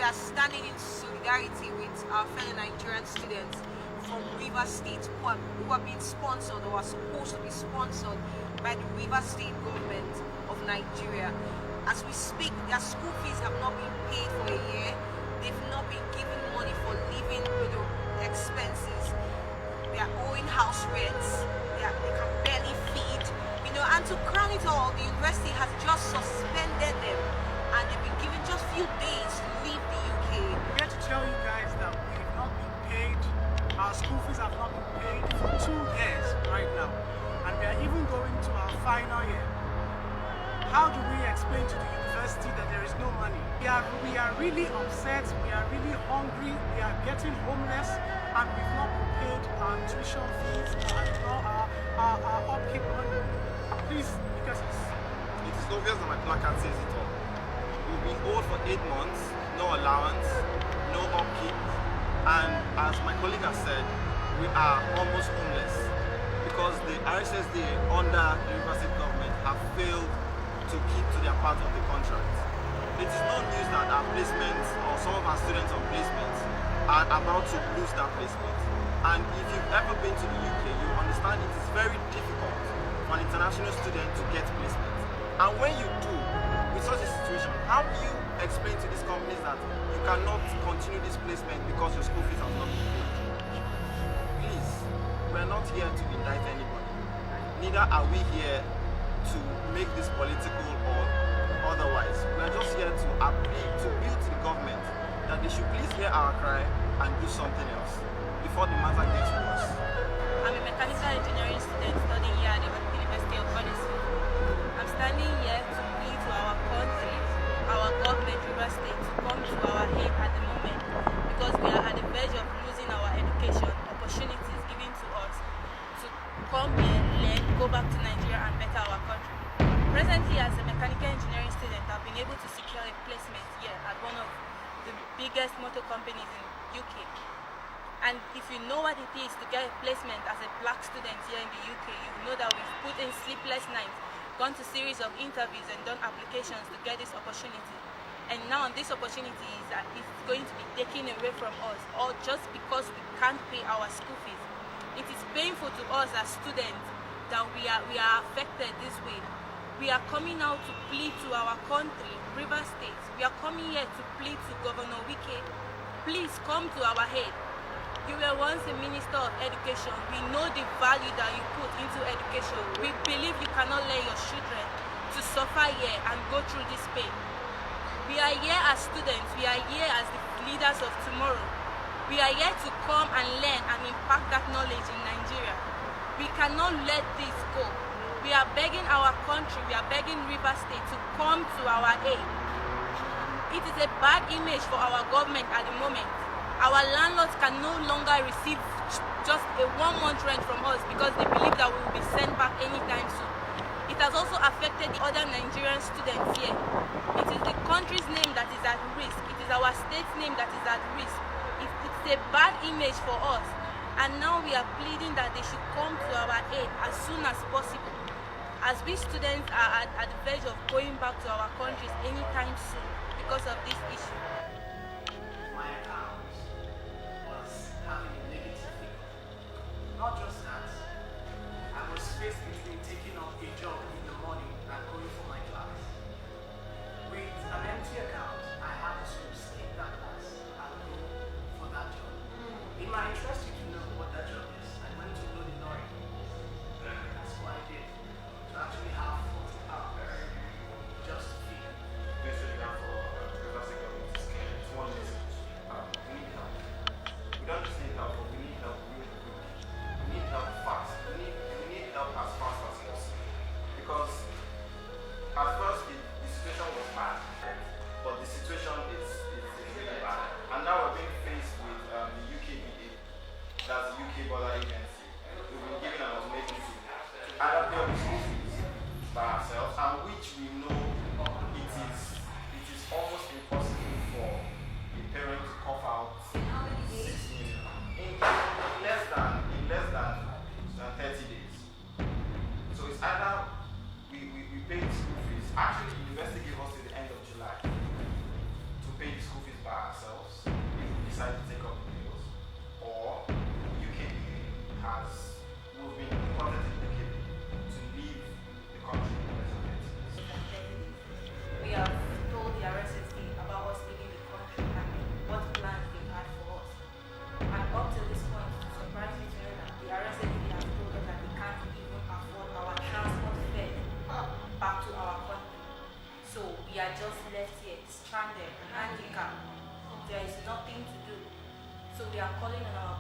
we are standing in solidarity with our fellow Nigerian students from River State who are being sponsored or are supposed to be sponsored by the River State government of Nigeria. As we speak, their school fees have not been paid for a year. They've not been given money for living expenses. They are owing house rents. They can barely feed. And to crown it all, the university has just suspended them, and they've been given just few days to leave the UK. I'm here to tell you guys that we have not been paid. Our school fees have not been paid for 2 years right now, and we are even going to our final year. How do we explain to the university that there is no money? We are really upset, we are really hungry, we are getting homeless, and we've not been paid our tuition fees and our upkeep money. Please, because it is obvious that my placard says it all. We've been owed for 8 months, no allowance, no upkeep, and as my colleague has said, we are almost homeless because the RSSDA under the university government have failed to keep to their part of the contract. It is no news that our placements or some of our students on placements are about to lose that placement. And if you've ever been to the UK, you understand it is very difficult for an international student to get placement. And when you do, with such a situation, how do you explain to these companies that you cannot continue this placement because your school fees have not been paid? Please, we're not here to indict anybody. Neither are we here to make this political or otherwise. We are just here to appeal to the government that they should please hear our cry and do something else before the matter gets worse. I'm a mechanical engineering student studying here at the University of Huddersfield. I'm standing here to plead to our country, our government, River State, to come to our aid at the moment because we are at the verge of losing our education, opportunities given to us to come here, learn, go back to Nigeria and better our country. Presently, as a mechanical engineering student, I've been able to secure a placement here at one of the biggest motor companies in UK. And if you know what it is to get a placement as a black student here in the UK, you know that we've put in sleepless nights, gone to series of interviews and done applications to get this opportunity. And now this opportunity is going to be taken away from us, all just because we can't pay our school fees. It is painful to us as students that we are affected this way. We are coming out to plead to our country, River State. We are coming here to plead to Governor Wike. Please come to our aid. You were once a Minister of Education. We know the value that you put into education. We believe you cannot let your children to suffer here and go through this pain. We are here as students. We are here as the leaders of tomorrow. We are here to come and learn and impact that knowledge in Nigeria. We cannot let this go. We are begging our country, we are begging River State to come to our aid. It is a bad image for our government at the moment. Our landlords can no longer receive just a 1-month rent from us because they believe that we will be sent back anytime soon. It has also affected the other Nigerian students here. It is the country's name that is at risk. It is our state's name that is at risk. It's a bad image for us. And now we are pleading that they should come to our aid as soon as possible. As we students are at the verge of going back to our countries anytime soon because of this issue. my account was having a negative figure. Not just that, I was faced between taking up a job in the morning and going for my class. With an empty account, I had to skip that class and go for that job. In my interest to know what that job is, I went to Bloody Lorry. That's what I did. To actually have 40 pounds just to feed. Make sure you have for River State government. It's one message. We need help. We don't just need help, but we need help really quick. We need help fast. We need help as fast as possible. Because at first the situation was bad, but the situation is really bad. And now we're being faced with the UKBA, that's the UK Border Agency. We've been given an ultimatum to either pay the school fees by ourselves, and which we know it is almost impossible for a parent to cough out 6 million in less than 30 days. So it's either we pay the school fees. Actually, the university gave us till the end of July to pay the school fees by ourselves. are calling on our